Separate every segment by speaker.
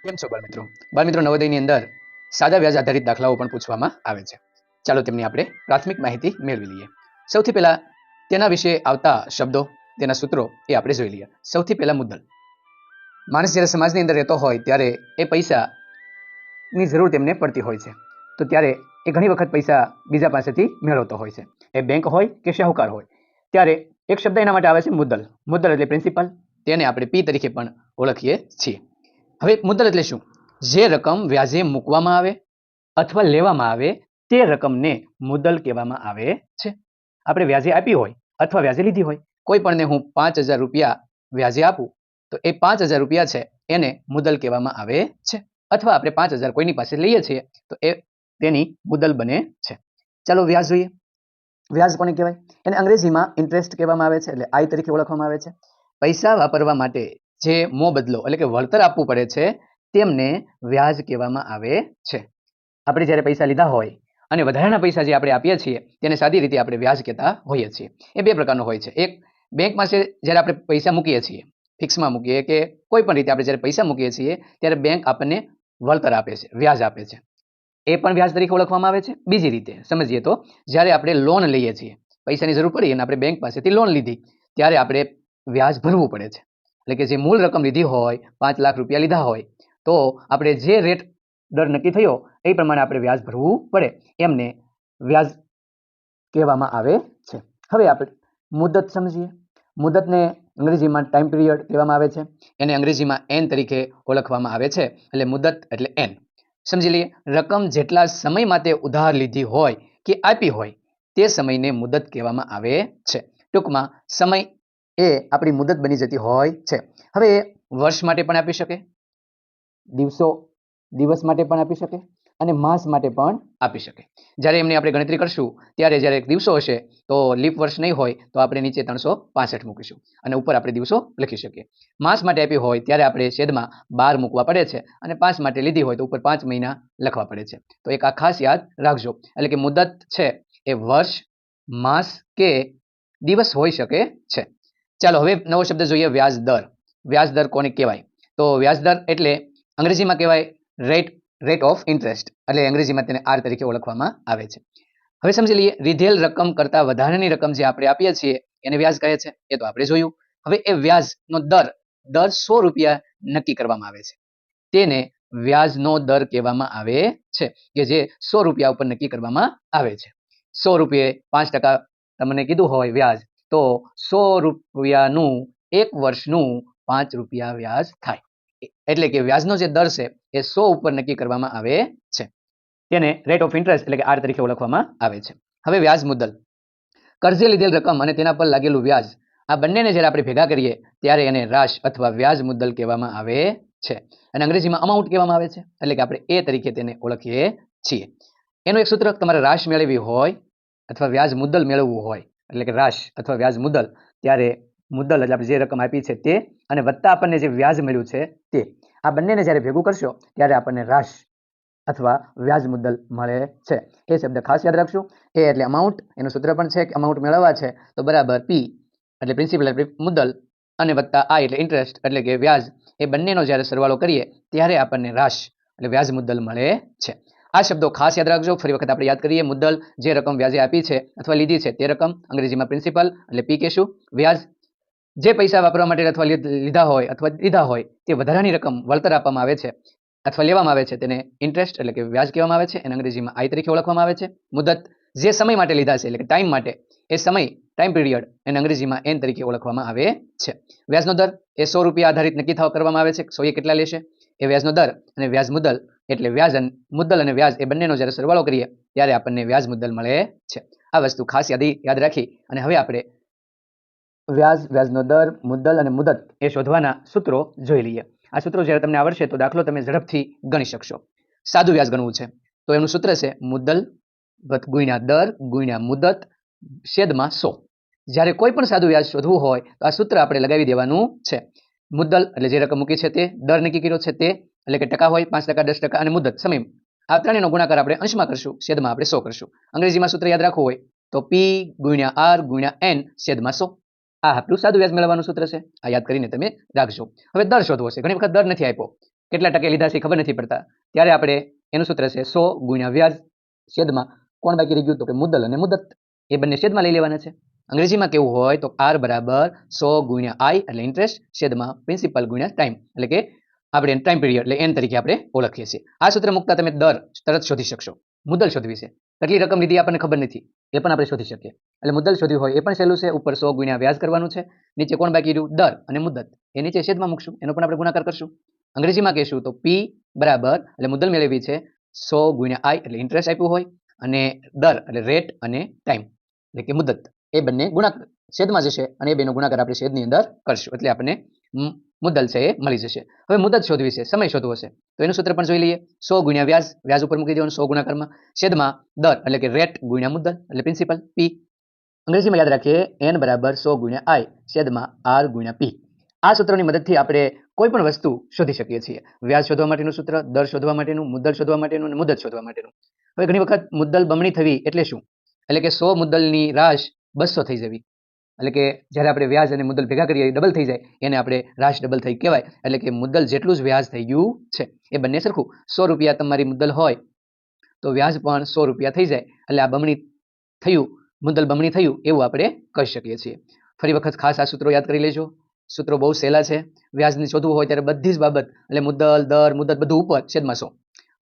Speaker 1: કેમ છો બાળમિત્રો? બાળમિત્રો, નવોદયની અંદર સાદા વ્યાજ આધારિત દાખલાઓ પણ પૂછવામાં આવે છે. ચાલો તેમની આપણે પ્રાથમિક માહિતી મેળવી લઈએ. સૌથી પહેલા તેના વિશે આવતા શબ્દો, તેના સૂત્રો એ આપણે જોઈ લઈએ. સૌથી પહેલા મુદ્દલ. માણસ જ્યારે સમાજની અંદર રહેતો હોય ત્યારે એ પૈસાની જરૂર તેમને પડતી હોય છે. તો ત્યારે એ ઘણી વખત પૈસા બીજા પાસેથી મેળવતો હોય છે. એ બેંક હોય કે શાહુકાર હોય. ત્યારે એક શબ્દ એના માટે આવે છે મુદ્દલ. મુદ્દલ એટલે પ્રિન્સિપલ. તેને આપણે પી તરીકે પણ ઓળખીએ છીએ. હવે મુદ્દલ એટલે શું? જે રકમ વ્યાજે મૂકવામાં આવે અથવા લેવામાં આવે તે રકમને મુદ્દલ કહેવામાં આવે છે. આપણે વ્યાજે આપી હોય અથવા વ્યાજે લીધી હોય, કોઈ પણને હું 5,000 રૂપિયા વ્યાજે આપું તો એ 5,000 રૂપિયા છે એને મુદ્દલ કહેવામાં આવે છે. અથવા આપણે 5,000 કોઈની પાસે લઈએ છીએ તો એ તેની મુદ્દલ બને છે. ચાલો વ્યાજ જોઈએ. વ્યાજ કોને કહેવાય? એને અંગ્રેજીમાં ઇન્ટરેસ્ટ કહેવામાં આવે છે, એટલે આઈ તરીકે ઓળખવામાં આવે છે. પૈસા વાપરવા માટે જે મોબદલો એટલે કે વળતર આપવું પડે છે તેમને વ્યાજ કહેવામાં આવે છે. આપણે જ્યારે પૈસા લીધા હોય અને વધારાના પૈસા જે આપણે આપીએ છીએ તેને સાદી રીતે આપણે વ્યાજ કહેતા હોઈએ છીએ. એ બે પ્રકારનો હોય છે. એક, બેંકમાં જ્યારે આપણે પૈસા મૂકીએ છીએ, ફિક્સમાં મૂકીએ કે કોઈ પણ રીતે આપણે જ્યારે પૈસા મૂકીએ છીએ ત્યારે બેંક આપણને વળતર આપે છે, વ્યાજ આપે છે. એ પણ વ્યાજ તરીકે ઓળખવામાં આવે છે. બીજી રીતે સમજીએ તો જ્યારે આપણે લોન લઈએ છીએ, પૈસાની જરૂર પડી અને આપણે બેંક પાસેથી લોન લીધી ત્યારે આપણે વ્યાજ ભરવું પડે છે. એટલે કે જે મૂળ રકમ લીધી હોય, 5 લાખ રૂપિયા લીધા હોય તો આપણે જે રેટ દર નક્કી થયો એ પ્રમાણે આપણે વ્યાજ ભરવું પડે, એમને વ્યાજ કહેવામાં આવે છે. હવે આપણે મુદત સમજીએ. મુદતને અંગ્રેજીમાં ટાઈમ પીરિયડ કહેવામાં આવે છે. એને અંગ્રેજીમાં એન તરીકે ઓળખવામાં આવે છે. એટલે મુદત એટલે એન. સમજી લઈએ. રકમ જેટલા સમય માટે ઉધાર લીધી હોય કે આપી હોય તે સમયને મુદત કહેવામાં આવે છે. ટૂંકમાં સમય એ આપણી મુદત બની જતી હોય છે. હવે વર્ષ માટે પણ આપી શકે, દિવસ માટે પણ આપી શકે અને માસ માટે પણ આપી શકે. જ્યારે એમની આપણે ગણતરી કરશું ત્યારે જ્યારે દિવસો હશે તો લીપ વર્ષ નહીં હોય તો આપણે નીચે 365 મૂકીશું અને ઉપર આપણે દિવસો લખી શકીએ. માસ માટે આપી હોય ત્યારે આપણે છેદમાં 12 મૂકવા પડે છે અને 5 માટે લીધી હોય તો ઉપર 5 મહિના લખવા પડે છે. તો એક આ ખાસ યાદ રાખજો. એટલે કે મુદત છે એ વર્ષ, માસ કે દિવસ હોઈ શકે છે. ચાલો હવે નવો શબ્દ જોઈએ, વ્યાજ દર. વ્યાજ દર કોને કહેવાય? તો વ્યાજ દર એટલે અંગ્રેજીમાં કહેવાય રેટ ઓફ ઇન્ટરેસ્ટ, એટલે અંગ્રેજીમાં તેને આર તરીકે ઓળખવામાં આવે છે. હવે સમજી લઈએ. લીધેલ રકમ કરતા વધારાની રકમ જે આપણે આપીએ છીએ એને વ્યાજ કહે છે. એ તો આપણે જોયું. હવે એ વ્યાજનો દર 100 રૂપિયા નક્કી કરવામાં આવે છે. તેને વ્યાજનો દર કહેવામાં આવે છે, કે જે 100 રૂપિયા ઉપર નક્કી કરવામાં આવે છે. 100 રૂપિયે 5% તમને કીધું હોય વ્યાજ, તો 100 રૂપિયાનું એક વર્ષનું 5 રૂપિયા વ્યાજ થાય. એટલે કે વ્યાજનો જે દર છે એ 100 ઉપર નક્કી કરવામાં આવે છે. તેને રેટ ઓફ ઇન્ટરેસ્ટ એટલે કે આર તરીકે ઓળખવામાં આવે છે. હવે વ્યાજ મુદ્દલ. કર્જે લીધેલ રકમ અને તેના પર લાગેલું વ્યાજ, આ બંનેને જ્યારે આપણે ભેગા કરીએ ત્યારે એને રાશ અથવા વ્યાજ મુદ્દલ કહેવામાં આવે છે. અને અંગ્રેજીમાં અમાઉન્ટ કહેવામાં આવે છે. એટલે કે આપણે એ તરીકે તેને ઓળખીએ છીએ. એનું એક સૂત્ર, તમારે રાશ મેળવવી હોય અથવા વ્યાજ મુદ્દલ મેળવવું હોય, એટલે કે રાશ અથવા વ્યાજ મુદ્દલ, ત્યારે મુદ્દલ એટલે આપણે જે રકમ આપી છે તે અને વત્તા આપણને જે વ્યાજ મળ્યું છે તે, આ બંનેને જ્યારે ભેગું કરશો ત્યારે આપણને રાશ અથવા વ્યાજ મુદ્દલ મળે છે. એ શબ્દ ખાસ યાદ રાખશું. એ એટલે અમાઉન્ટ, એનું સૂત્ર પણ છે કે અમાઉન્ટ મેળવવા છે તો બરાબર પી એટલે પ્રિન્સિપલ એટલે મુદ્દલ અને વત્તા આઈ એટલે ઇન્ટરેસ્ટ એટલે કે વ્યાજ, એ બંનેનો જ્યારે સરવાળો કરીએ ત્યારે આપણને રાશ એટલે વ્યાજ મુદ્દલ મળે છે. આ શબ્દો ખાસ યાદ રાખજો. ફરી વખત આપણે યાદ કરીએ. મુદ્દલ, જે રકમ વ્યાજે આપી છે અથવા લીધી છે તે રકમ, અંગ્રેજીમાં પ્રિન્સિપલ એટલે પી કહેશું. વ્યાજ, જે પૈસા વાપરવા માટે અથવા લીધા હોય તે વધારાની રકમ વળતર આપવામાં આવે છે અથવા લેવામાં આવે છે તેને ઇન્ટરેસ્ટ એટલે કે વ્યાજ કહેવામાં આવે છે. એને અંગ્રેજીમાં આઈ તરીકે ઓળખવામાં આવે છે. મુદત, જે સમય માટે લીધા છે એટલે કે ટાઈમ માટે, એ સમય ટાઈમ પીરિયડ એને અંગ્રેજીમાં એન તરીકે ઓળખવામાં આવે છે. વ્યાજનો દર એ 100 રૂપિયા આધારિત નક્કી કરવામાં આવે છે. 100 કેટલા લેશે એ વ્યાજનો દર, અને વ્યાજ મુદ્દલ એટલે વ્યાજ મુદ્દલ અને વ્યાજ એ બંનેનો જ્યારે સરવાળો કરીએ ત્યારે આપણને વ્યાજ મુદ્દલ મળે છે. આ વસ્તુ ખાસ યાદ રાખી અને હવે આપણે વ્યાજ, વ્યાજનો દર, મુદ્દલ અને મુદત એ શોધવાના સૂત્રો જોઈ લઈએ. આ સૂત્રો જ્યારે તમને આવડશે તો દાખલો તમે ઝડપથી ગણી શકશો. સાદું વ્યાજ ગણવું છે તો એનું સૂત્ર છે મુદ્દલ ગુણ્યા દર ગુણ્યા મુદત છેદમાં 100. જ્યારે કોઈ પણ સાદું વ્યાજ શોધવું હોય તો આ સૂત્ર આપણે લગાવી દેવાનું છે. મુદ્દલ એટલે જે રકમ મૂકી છે તે, દર નક્કી કર્યો છે તે એટલે કે ટકા હોય 5%, 10% અને મુદત સમય, આ ત્રણેયનો ગુણાકાર આપણે અંશમાં કરશું, છેદમાં આપણે 100 કરશું. અંગ્રેજીમાં સૂત્ર યાદ રાખવું હોય તો પી ગુણ્યા આર ગુણ્યા એન છેદમાં 100. આ આપણું સાદું વ્યાજ મેળવવાનું સૂત્ર છે. આ યાદ કરીને તમે રાખજો. હવે દર શોધવો છે. ઘણી વખત દર નથી આપ્યો કેટલા ટકે લીધા છે ખબર નથી પડતા, ત્યારે આપણે એનું સૂત્ર છે 100 ગુણ્યા વ્યાજ છેદમાં કોણ બાકી રહી ગયું તો કે મુદ્દલ અને મુદ્દત, એ બંને છેદમાં લઈ લેવાના છે. અંગ્રેજીમાં કેવું હોય તો R બરાબર 100 ગુણ્યા I એટલે ઇન્ટરેસ્ટ છેદમાં પ્રિન્સિપલ ગુણ્યા ટાઈમ, એટલે કે આપણે ટાઈમ પીરિયડ એટલે N તરીકે આપણે ઓળખીએ છીએ. આ સૂત્ર મૂકતા તમે દર તરત શોધી શકશો. મુદ્દલ શોધવી છે, કેટલી રકમ લીધી આપણને ખબર નથી, એ પણ આપણે શોધી શકીએ. એટલે મુદ્દલ શોધવી હોય એ પણ સહેલું છે, ઉપર 100 ગુણ્યા વ્યાજ કરવાનું છે, નીચે કોણ બાકી રહ્યું દર અને મુદ્દત, એ નીચે છેદમાં મૂકશું, એનો પણ આપણે ગુણાકાર કરશું. અંગ્રેજીમાં કહેશું તો P બરાબર એટલે મુદ્દલ મેળવી છે 100 ગુણ્યા I એટલે ઇન્ટરેસ્ટ આપ્યું હોય, અને દર એટલે રેટ અને ટાઈમ એટલે કે મુદ્દત, એ બંને ગુણાકાર છેદમાં જશે અને એ બેનો ગુણાકાર આપણે છેદની અંદર કરશું, એટલે આપણને મુદ્દલ છે એ મળી જશે. હવે મુદ્દત શોધવી છે, સમય શોધવો છે, તો એનું સૂત્ર પણ જોઈ લઈએ. 100 ગુણ્યા વ્યાજ, વ્યાજ ઉપર મૂકી દેવાનું 100 ગુણાકારમાં, છેદમાં દર એટલે કે રેટ ગુણ્યા મુદ્દલ એટલે પ્રિન્સિપલ P. અંગ્રેજીમાં યાદ રાખીએ N બરાબર 100 ગુણ્યા I છેદમાં R ગુણ્યા P. આ સૂત્રની મદદથી આપણે કોઈ પણ વસ્તુ શોધી શકીએ છીએ. વ્યાજ શોધવા માટેનું સૂત્ર, દર શોધવા માટેનું, મુદ્દલ શોધવા માટેનું અને મુદ્દત શોધવા માટેનું. હવે ઘણી વખત મુદ્દલ બમણી થવી એટલે શું? એટલે કે 100 મુદ્દલની રાશ 200 થઈ જવી, એટલે કે જ્યારે આપણે વ્યાજ અને મુદ્દલ ભેગા કરીએ ડબલ થઈ જાય, એને આપણે રાશ ડબલ થઈ કહેવાય. એટલે કે મુદ્દલ જેટલું જ વ્યાજ થઈ ગયું છે, એ બંને સરખું. 100 રૂપિયા તમારી મુદ્દલ હોય તો વ્યાજ પણ 100 રૂપિયા થઈ જાય, એટલે આ બમણી થયું, મુદ્દલ બમણી થયું એવું આપણે કહી શકીએ છીએ. ફરી વખત ખાસ આ સૂત્રો યાદ કરી લેજો. સૂત્રો બહુ સહેલા છે. વ્યાજની શોધવું હોય ત્યારે બધી જ બાબત એટલે મુદ્દલ, દર, મુદ્દત બધું ઉપર છેદમાં 100.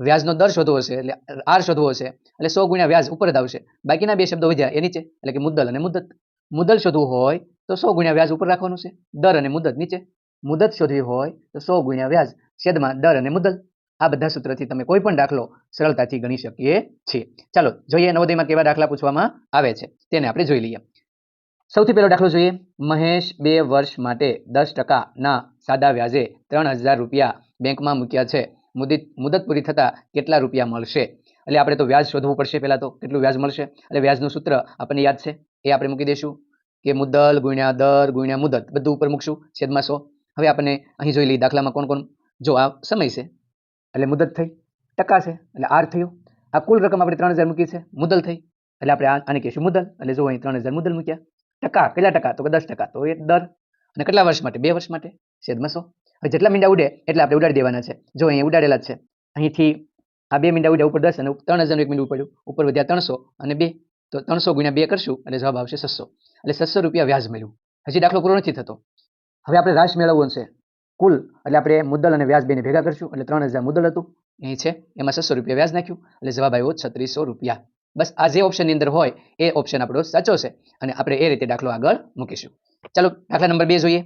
Speaker 1: વ્યાજનો દર શોધવો હશે એટલે R શોધવો હશે એટલે 100 ગુણ્યા વ્યાજ ઉપર જ આવશે, બાકીના બે શબ્દો વધ્યા એ નીચે, એટલે કે મુદ્દલ અને મુદ્દત. મુદ્દલ શોધવું હોય તો 100 ગુણ્યા વ્યાજ ઉપર રાખવાનું છે, દર અને મુદ્દત નીચે. મુદ્દત શોધવી હોય તો 100 ગુણ્યા વ્યાજ છેદમાં દર અને મુદ્દલ. આ બધા સૂત્રથી તમે કોઈ પણ દાખલો સરળતાથી ગણી શકીએ છીએ. ચાલો જોઈએ નવોદયમાં કેવા દાખલા પૂછવામાં આવે છે, તેને આપણે જોઈ લઈએ. સૌથી પહેલો દાખલો જોઈએ. મહેશ 2 વર્ષ માટે 10% સાદા વ્યાજે 3000 રૂપિયા બેંકમાં મૂક્યા છે. મુદત પૂરી થતા કેટલા રૂપિયા મળશે? એટલે આપણે તો વ્યાજ શોધવું પડશે પહેલા, તો કેટલું વ્યાજ મળશે. એટલે વ્યાજનું સૂત્ર આપણને યાદ છે, એ આપણે મૂકી દઈશું કે મુદ્દલ ગુણ્યા દર ગુણ્યા મુદત બધું ઉપર મૂકશું છેદમાં 100. હવે આપણે અહીં જોઈ લઈએ દાખલામાં કોણ કોણ. જો આ સમય છે એટલે મુદત થઈ, ટકા છે એટલે R થયું, આ કુલ રકમ આપણે 3000 મૂકી છે, મુદ્દલ થઈ એટલે આપણે આને કહીશું મુદ્દલ. એટલે જો અહીં 3000 મુદ્દલ મૂક્યા, ટકા કેટલા ટકા તો કે 10%, તો એ દર, અને કેટલા વર્ષ માટે 2 વર્ષ માટે છેદમાં 100. હવે જેટલા મીંડા ઉડે એટલે આપણે ઉડાડી દેવાના છે. જો અહીં ઉડાડેલા જ છે, અહીંથી આ 2 મીંડા ઉડ્યા ઉપર 10 અને 3000 એક મીંડું પડ્યું, ઉપર વધ્યા 300 અને 2, તો 300 ગુણ્યા 2 કરશું એટલે જવાબ આવશે 600. એટલે 600 રૂપિયા વ્યાજ મળ્યું. હજી દાખલો પૂરો નથી થતો. હવે આપણે રાશ મેળવવું છે કુલ, એટલે આપણે મુદ્દલ અને વ્યાજ બેને ભેગા કરશું, એટલે 3000 મુદ્દલ હતું અહીં છે, એમાં 600 રૂપિયા વ્યાજ નાખ્યું એટલે જવાબ આવ્યો 3600 રૂપિયા. બસ આ જે ઓપ્શનની અંદર હોય એ ઓપ્શન આપણો સાચો છે, અને આપણે એ રીતે દાખલો આગળ મૂકીશું. ચાલો દાખલા નંબર 2 જોઈએ.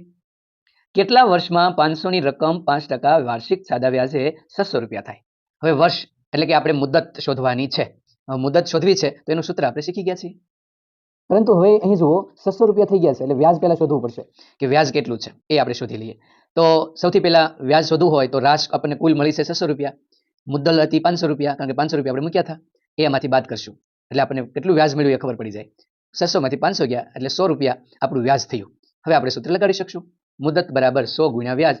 Speaker 1: કેટલા વર્ષમાં 500 ની રકમ 5% વાર્ષિક સાદા વ્યાજે 600 રૂપિયા થાય? હવે વર્ષ એટલે કે આપણે મુદ્દત શોધવાની છે. મુદ્દત શોધવી છે તો એનું સૂત્ર આપણે શીખી ગયા છીએ, પરંતુ હવે અહીં જુઓ 600 રૂપિયા થઈ ગયા છે, એટલે વ્યાજ પહેલા શોધવું પડશે કે વ્યાજ કેટલું છે, એ આપણે શોધી લઈએ. તો સૌથી પહેલા વ્યાજ શોધવું હોય તો રાશ આપણને કુલ મળી છે 600 રૂપિયા, મુદ્દલ હતી 500 રૂપિયા, કારણ કે 500 રૂપિયા આપણે મૂક્યા હતા, એમાંથી બાદ કરશું એટલે આપણને કેટલું વ્યાજ મળ્યું એ ખબર પડી જાય. 600 માંથી 500 ગયા એટલે 100 રૂપિયા આપણું વ્યાજ થયું. હવે આપણે સૂત્ર લગાડી શકશું, મુદ્દત બરાબર 100 ગુણ્યા વ્યાજ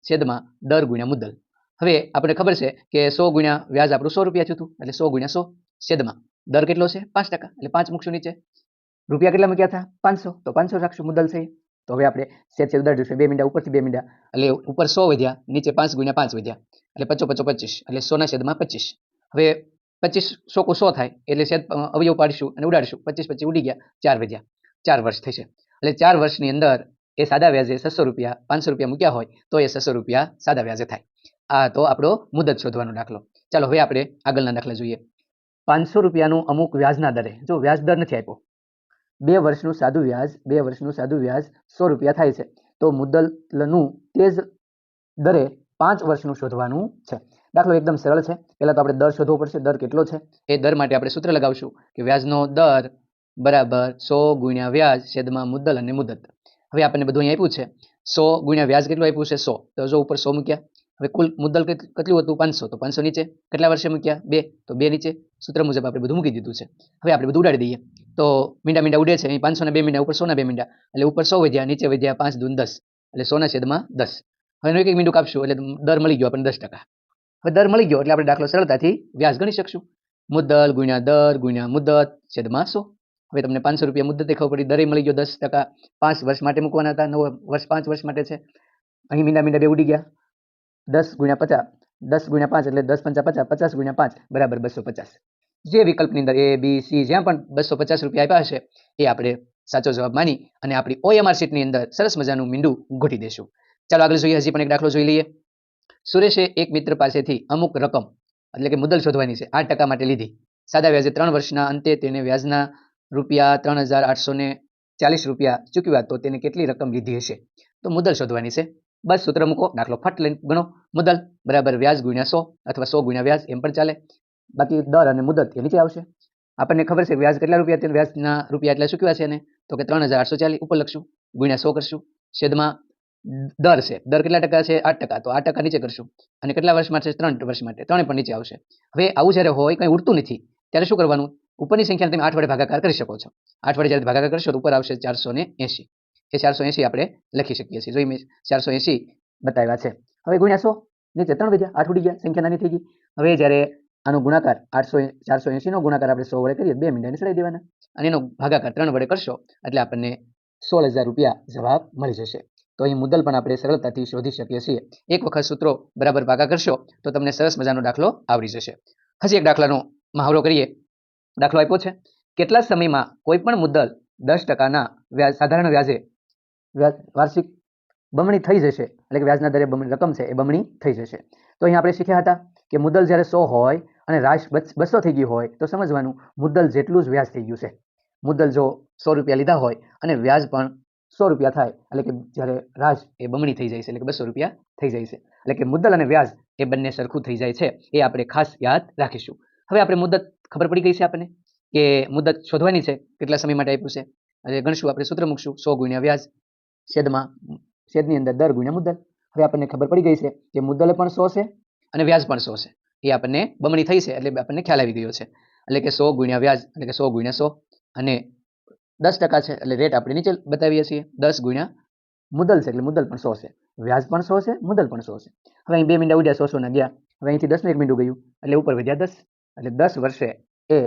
Speaker 1: છેદમાં દર ગુણ્યા મુદ્દલ. હવે આપણે ખબર છે કે 100 ગુણ્યા વ્યાજ આપણું 100 રૂપિયા થયું હતું, એટલે 100 ગુણ્યા 100 છેદમાં દર કેટલો છે 5%, એટલે 5 મૂકશું નીચે. રૂપિયા કેટલા મૂક્યા હતા 500, તો 500 રાખશું મુદ્દલ છે. તો હવે આપણે છેદ ઉડાડી દઈશું, 2 મીંડા ઉપરથી 2 મીંડા, એટલે ઉપર 100 વધ્યા, નીચે 5 ગુણ્યા 5 વધ્યા, એટલે 55 25, એટલે 100 ના છેદમાં 25. હવે 25 100 100 થાય એટલે છેદ અવયવ પાડીશું અને ઉડાડીશું, 25 25 ઉડી ગયા, 4 વધ્યા, 4 વર્ષ થશે. એટલે 4 વર્ષની અંદર એ સાદા વ્યાજે 600 રૂપિયા 500 રૂપિયા મૂક્યા હોય તો એ 600 રૂપિયા સાદા વ્યાજે થાય. આ તો આપણો મુદત શોધવાનો દાખલો. ચાલો હવે આપણે આગળના દાખલા જોઈએ. 500 રૂપિયાનું અમુક વ્યાજના દરે, જો વ્યાજ દર નથી આપ્યો, 2 વર્ષનું સાદું વ્યાજ 2 વર્ષનું સાદું વ્યાજ 100 રૂપિયા થાય છે, તો મુદ્દલનું તે જ દરે 5 વર્ષનું શોધવાનું છે. દાખલો એકદમ સરળ છે. પહેલા તો આપણે દર શોધવો પડશે, દર કેટલો છે. એ દર માટે આપણે સૂત્ર લગાવશું કે વ્યાજનો દર બરાબર 100 ગુણ્યા વ્યાજ છેદમાં મુદ્દલ અને મુદ્દત. હવે આપણને બધું અહીં આપ્યું છે, 100 ગુણ્યા વ્યાજ કેટલું આપ્યું છે 100, તો જો ઉપર 100 મૂક્યા. હવે કુલ મુદ્દલ કેટલું હતું 500, તો 500 નીચે કેટલા વર્ષે મૂક્યા 2, તો 2 નીચે સૂત્ર મુજબ આપણે બધું મૂકી દીધું છે. હવે આપણે બધું ઉડાડી દઈએ તો મીંડા મીંડા ઉડે છે, અહીં 500 ના 2 મીંડા, ઉપર 100 ના 2 મીંડા, એટલે ઉપર 100 વધ્યા, નીચે વધ્યા 5 દૂન 10, એટલે 100 ના છેદમાં 10. હવે એક એક મીંડું કાપશું એટલે દર મળી ગયો આપણને 10%. હવે દર મળી ગયો એટલે આપણે દાખલો સરળતાથી વ્યાજ ગણી શકશું. મુદ્દલ ગુણ્યા દર ગુણ્યા મુદ્દત છેદમાં 100. હવે તમને 500 રૂપિયા મુદ્દત ખબર પડી, દરે મળી ગયો 10%, 5 વર્ષ માટે મૂકવાના હતા, 9 વર્ષ 5 વર્ષ માટે છે. અહીં મીંડા મીંડા બે ઉડી ગયા, 10 × 50, 10 × 5 એટલે 10 × 5 = 50, 50 × 5 બરાબર 250. જે વિકલ્પની અંદર A, B, C જ્યાં પણ 250 રૂપિયા આપ્યા હશે એ આપણે સાચો જવાબ માની અને આપણી OMR શીટની અંદર સરસ મજાનું મીંડું ગોઠવી દેશું. ચાલો આગળ જોઈએ. હજી પણ એક દાખલો જોઈ લઈએ. સુરેશે એક મિત્ર પાસેથી અમુક રકમ એટલે કે મુદ્દલ શોધવાની છે 8% માટે લીધી. સાદા વ્યાજે 3 વર્ષના અંતે તેને વ્યાજના ₹3,840 ચૂકવ્યા તો તેને કેટલી રકમ લીધી હશે? તો મુદ્દલ શોધવાની છે. બસ સૂત્ર મૂકો, દાખલો ફટ લઈને ગણો. મુદ્દલ બરાબર વ્યાજ ગુણ્યા 100 અથવા 100 ગુણ્યા વ્યાજ એમ પણ ચાલે. બાકી દર અને મુદ્દત એ નીચે આવશે. આપણને ખબર છે વ્યાજ કેટલા રૂપિયા, તેને વ્યાજના રૂપિયા એટલે ચૂકવ્યા છે એને તો કે 3,840 ઉપર લખશું, ગુણ્યા 100 કરશું, છેદમાં દર છે. દર કેટલા ટકા છે? 8%. તો 8% નીચે કરશું અને કેટલા વર્ષ માટે? 3 વર્ષ માટે. 3 પણ નીચે આવશે. હવે આવું જ્યારે હોય, કંઈ ઉડતું નથી, ત્યારે શું કરવાનું? ઉપરની સંખ્યાને તમે 8 વડે ભાગાકાર કરી શકો છો. 8 વડે જ્યારે ભાગાકાર કરશો તો ઉપર આવશે 480. એ 480 આપણે લખી શકીએ છીએ. જોઈ મેં 480 બતાવ્યા છે. હવે ગુણ્યા 100, નીચે 3 વધ્યા, 8 ઉડી ગયા, સંખ્યા નાની થઈ ગઈ. હવે જ્યારે આનો ગુણાકાર 480 નો ગુણાકાર આપણે 100 વડે કરીએ, 2 મીંડા સડાઈ દેવાના અને એનો ભાગાકાર 3 વડે કરશો એટલે આપણને 16,000 રૂપિયા જવાબ મળી જશે. તો અહીં મુદ્દલ પણ આપણે સરળતાથી શોધી શકીએ છીએ. એક વખત સૂત્રો બરાબર ભાગા કરશો તો તમને સરસ મજાનો દાખલો આવડી જશે. હજી એક દાખલાનો મહાવરો કરીએ. દાખલો આપ્યો છે, કેટલા સમયમાં કોઈ પણ મુદ્દલ 10%ના વ્યાજ સાધારણ વ્યાજે વાર્ષિક બમણી થઈ જશે, એટલે કે વ્યાજના દરે રકમ છે એ બમણી થઈ જશે. તો અહીં આપણે શીખ્યા હતા કે મુદ્દલ જ્યારે 100 હોય અને રાશ 200 થઈ ગઈ હોય તો સમજવાનું મુદ્દલ જેટલું જ વ્યાજ થઈ ગયું છે. મુદ્દલ જો 100 રૂપિયા લીધા હોય અને વ્યાજ પણ 100 રૂપિયા થાય એટલે કે જ્યારે રાશ એ બમણી થઈ જાય છે, એટલે કે 200 રૂપિયા થઈ જાય છે. એટલે કે મુદ્દલ અને વ્યાજ એ બંને સરખું થઈ જાય છે, એ આપણે ખાસ યાદ રાખીશું. હવે આપણે મુદ્દત ખબર પડી ગઈ છે આપણને કે મુદ્દત શોધવાની છે, કેટલા સમય માટે આપ્યું છે. હવે ગણશું, આપણે સૂત્ર મૂકશું 100 ગુણ્યા વ્યાજ છેદની અંદર દર ગુણ્યા મુદ્દલ. હવે આપણને ખબર પડી ગઈ છે કે મુદ્દલ પણ 100 છે અને વ્યાજ પણ 100 છે. એ આપણને બમણી થઈ છે એટલે આપણને ખ્યાલ આવી ગયો છે. એટલે કે 100 ગુણ્યા વ્યાજ એટલે કે 100 ગુણ્યા 100 અને 10% છે એટલે રેટ આપણે નીચે બતાવીએ છીએ. 10 ગુણ્યા મુદ્દલ છે એટલે મુદ્દલ પણ 100 છે, વ્યાજ પણ 100 છે, મુદ્દલ પણ 100 છે. હવે અહીં 2 મીંડા ઉડ્યા, 100 ના ગયા. હવે અહીંથી 10 નું 1 મીંડું ગયું એટલે ઉપર વધ્યા 10, એટલે 10 વર્ષે એ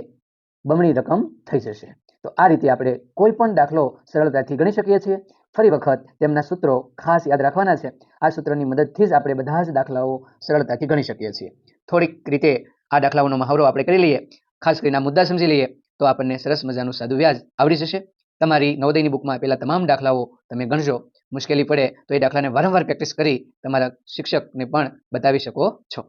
Speaker 1: બમણી રકમ થઈ જશે. તો આ રીતે આપણે કોઈ પણ દાખલો સરળતાથી ગણી શકીએ છીએ. ફરી વખત તેમના સૂત્રો ખાસ યાદ રાખવાના છે. આ સૂત્રની મદદથી જ આપણે બધા જ દાખલાઓ સરળતાથી ગણી શકીએ છીએ. થોડીક રીતે આ દાખલાઓનો મહાવરો આપણે કરી લઈએ, ખાસ કરીને મુદ્દા સમજી લઈએ તો આપણને સરસ મજાનું સાદું વ્યાજ આવડી જશે. તમારી નવોદયની બુકમાં આપેલા તમામ દાખલાઓ તમે ગણજો. મુશ્કેલી પડે તો એ દાખલાને વારંવાર પ્રેક્ટિસ કરી તમારા શિક્ષકને પણ બતાવી શકો છો.